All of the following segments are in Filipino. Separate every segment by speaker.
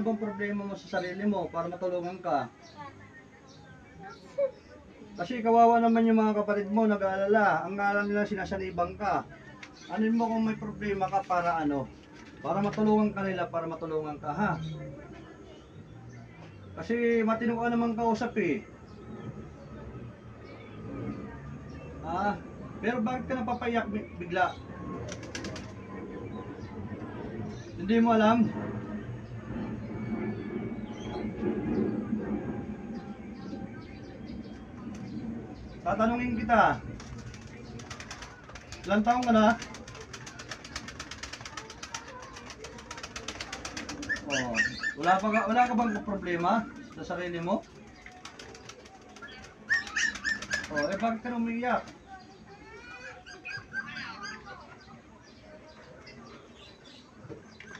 Speaker 1: bang problema mo sa sarili mo para matulungan ka? Kasi kawawa naman yung mga kapatid mo, nag-aalala. Ang alam nila sinasanibang ka. Anin mo kung may problema ka para ano? Para matulungan ka nila, para matulungan ka, ha? Kasi matino ka naman kausap eh. Ah, pero bakit ka napapayak bigla? Hindi mo alam? Tatanungin kita. Ilang taong ka na? Oh, wala ka bang problema sa sarili mo? Oh, eh bakit ka umiiyak?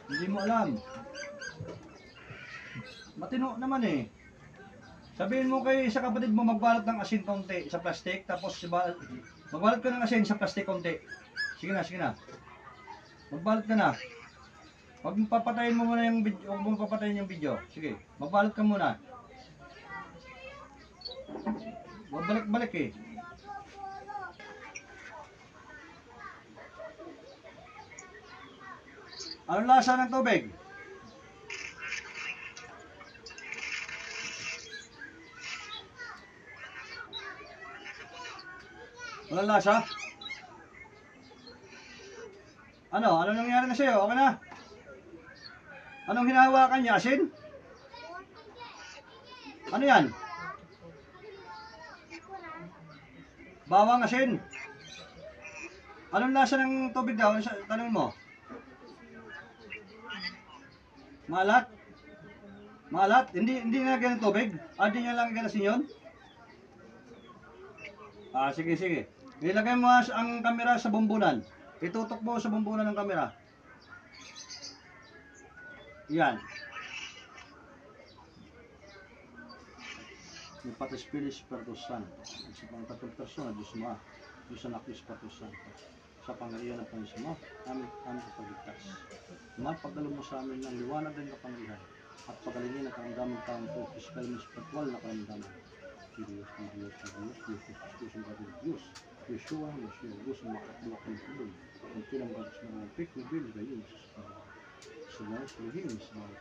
Speaker 1: Hindi mo alam. Matino naman eh. Sabihin mo kay sa kapatid mo magbalot ng asin konti sa plastic, tapos magbalot ka ng asin sa plastic konti. Sige na, sige na. Magbalot ka na. Huwag mong papatayin mo muna yung video, huwag mong papatayin yung video. Sige, magbalot ka muna. Huwag balik-balik eh. Anong lasa ng tubig? Walang lasa? Ano? Ano nangyari na sa'yo? Okay na? Anong hinahawakan niya? Asin? Ano yan? Bawang asin? Anong lasa ng tubig daw? Tanong mo. Malat? Malat? Hindi na ganyan tubig? Hindi niya lang ganasin yun? Sige, sige. Ilagay mo ang kamera sa bumbunan. Itutok mo sa bumbunan ng kamera. Yan. Yung Pater Spiritus Santo. Sa pangtatong persona, Diyos mo, Diyos Anak, Diyos Pater Santo. Sa pangalihan ng Panginoon mo, aming kapagligtas. Mapagdalo mo sa amin ng liwanag ng kapangyarihan at pagalingin ang karamdaman taong ito, pisikal mo spiritual na karamdaman. Diyos, Diyos, Diyos, Diyos, Diyos, Diyos, Diyos, Yeshua, Diyos ang makakbuwak ng tulong. Ang tilang bagas ng mga pik na bil, gayon sa mga sulihim, sa mga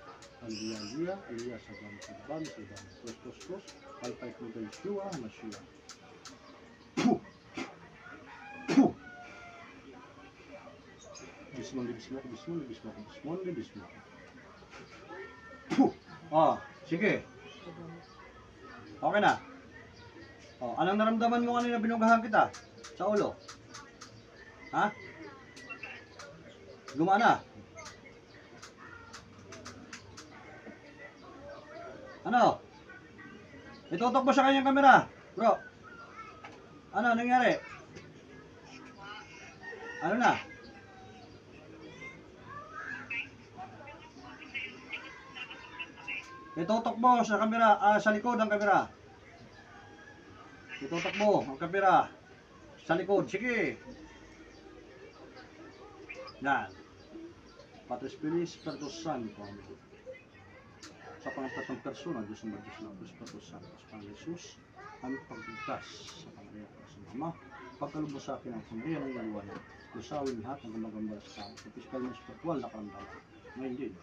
Speaker 1: aliya, sa bang sabang, sa bang tos, palpay ko na Yeshua, Yeshua. Puh! Puh! Bismillah. Puh! Sige. Okay na. Anong naramdaman mo kanina binugahan kita? Sa ulo? Ha? Gumana? Ano? Itutok mo sa kanyang kamera, bro. Ano nangyari? Ano na? Itutok mo sa kamera, sa likod ng kamera. Itutok mo ang kamera sa likod. Sige. Yan. Pater Spiritus Santo. Sa pangatatong persona, Diyos ang Diyos ng Spiritus Santo. Sa Panginoon Jesus, ang pagligtas sa Panginoon sa Ama. Pagkalubos sa akin ang Panginoon ng liwanag. Lusawin lahat ng gumagambal sa tao. Sa pisikal na spiritual na karamdaman. Ngayon din.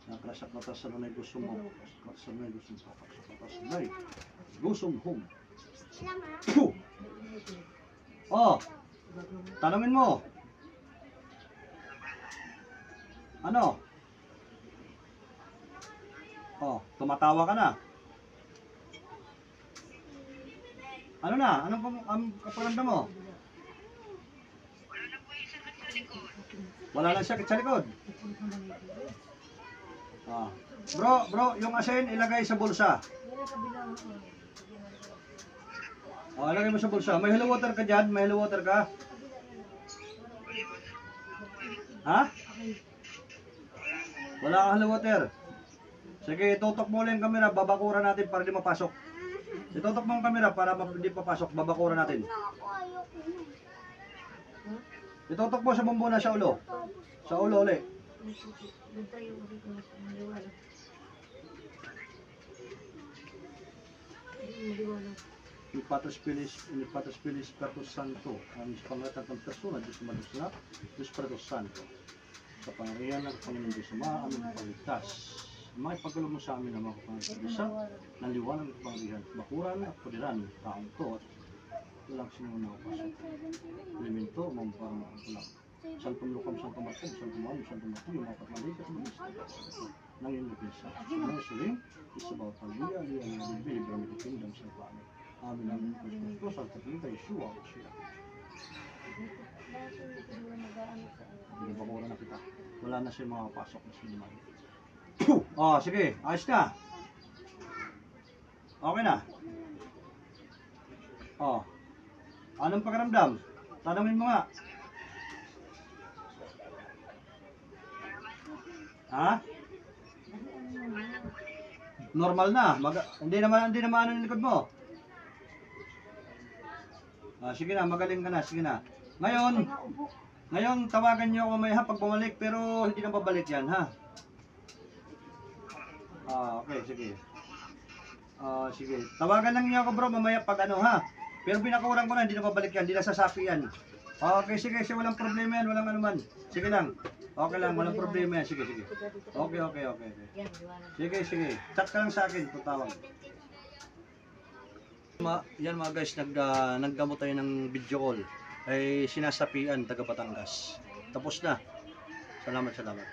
Speaker 1: Nakrasak na tasanay gusto mo. Tasanay gusto mo. Tasanay gusto mo. Tanungin mo. Ano? Tumatawa ka na. Ano na? Anong kaparamdam mo? Wala lang sakit sa likod. Bro, yung asin ilagay sa bulsa. Ilagay mo sa bulsa. May hello water ka dyan? May hello water ka? Ha? Wala kang hello water. Sige, tutok mo lang yung camera. Babakuran natin para di mapasok. Itutok mo ang camera para di papasok. Babakuran natin. Itutok mo sa bumbuna sa ulo. Sa ulo ulit. Inipatos Pilis Pertus Santo. Ang pangalan ng persona, Diyos Manos na, Diyos Pertus Santo. Sa pangyarihan ng Panginoon Diyos Ama, aming pagligtas. May pagkalo mo sa amin na mga kapangalisan ng liwanag at pangyarihan, bakuran at padiran, taong to at walang sinuna o pasok. Elemento, mamparang makulang. Santo Lukam, Santo Martin, Santo Mano, Santo Martin, mga kapangalikan, mga isla. Nang yung lupinsa. Mga suling, isa bawat haliya, liya, liya, liya, liya, liya, kingdom sa planet. Amin, amin, Kristus, ang kapilita, Yeshua, siya. Binabakura na kita. Wala na siya makapasok na sinimay. Oh, sige, ayos na. Okay na. Oh. Anong pakiramdam? Tanungin mo nga. Ha? Normal na. Hindi naman ano yung likod mo. Sige na, magaling ka na. Sige na. Ngayon, tawagan niyo ako may pag bumalik, pero hindi na babalik yan, ha? Okay, sige. Sige. Tawagan lang niyo ako, bro, mamaya pag ano, ha? Pero binakurang ko na, hindi na babalik yan, hindi na sasapi yan. Okay, sige, walang problema yan, walang anuman. Sige lang. Okay lang, walang problema yan. Sige. Okay. Sige. Chat ka lang sa akin, tutawag. Yan mga guys, naggamot tayo ng video call. Ay sinasapian, taga Batangas. Tapos na. Salamat.